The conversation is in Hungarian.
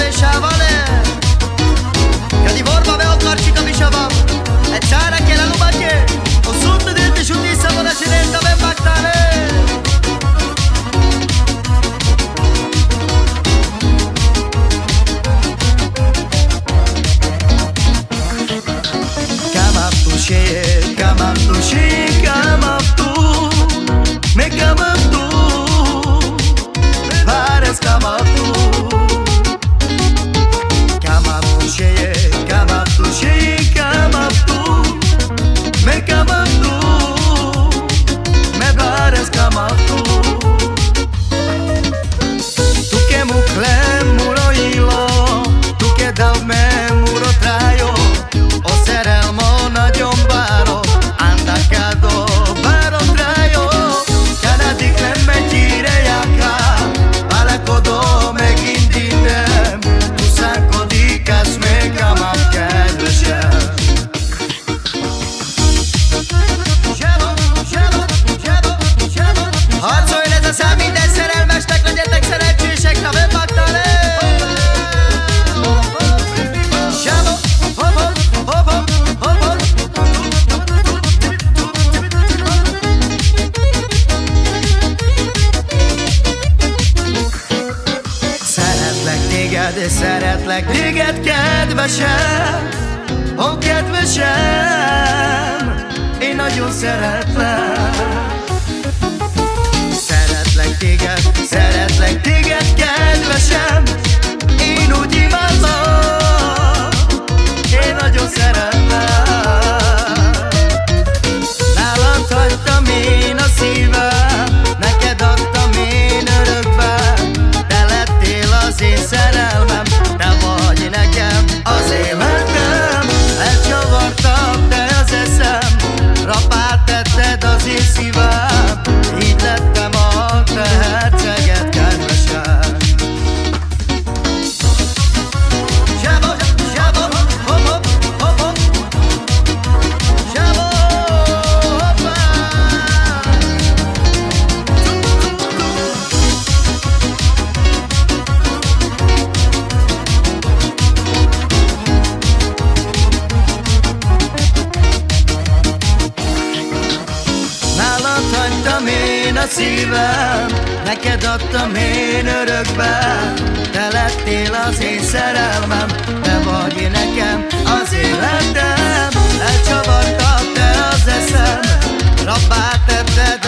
riesce vale che di forma ve ho carci capisciava e c'era che la luba che ho sotto del pisciuti siamo da cinenta per bactare Come up to she, come up to me, come up to pares, come up to she, come up to she, come up to me, come up to me pares, come up to tu che mucle muro ilo, tu che da me muro traio, o serelmo na gyombáro. Harcolj leszel minden szerelmesnek, legyetek szerencsések, na bebaktál-e? Sába, hop-hop, hop-hop, hop-hop. Szeretlek téged, kedvesem, ó kedvesem, én nagyon szeretlek. Szeretlek téged, kedvesem, én úgy imádlak, én nagyon szeretlek. Nálad hagytam én a szívem, neked adtam én örökbe, te lettél az én szerelmem, te vagy nekem az életem. Elcsavartam te az eszem, rapát tetted az én szívem, így lettem a te herceget, kedvesem. Zsába, zsába, hop-hop, hop-hop. Zsába, hoppá. Nálad hagytam én a szívem, neked adtam én örökbe, te lettél az én szerelmem, te vagy nekem az életem. Elcsavartad te az eszem, rabbá tetted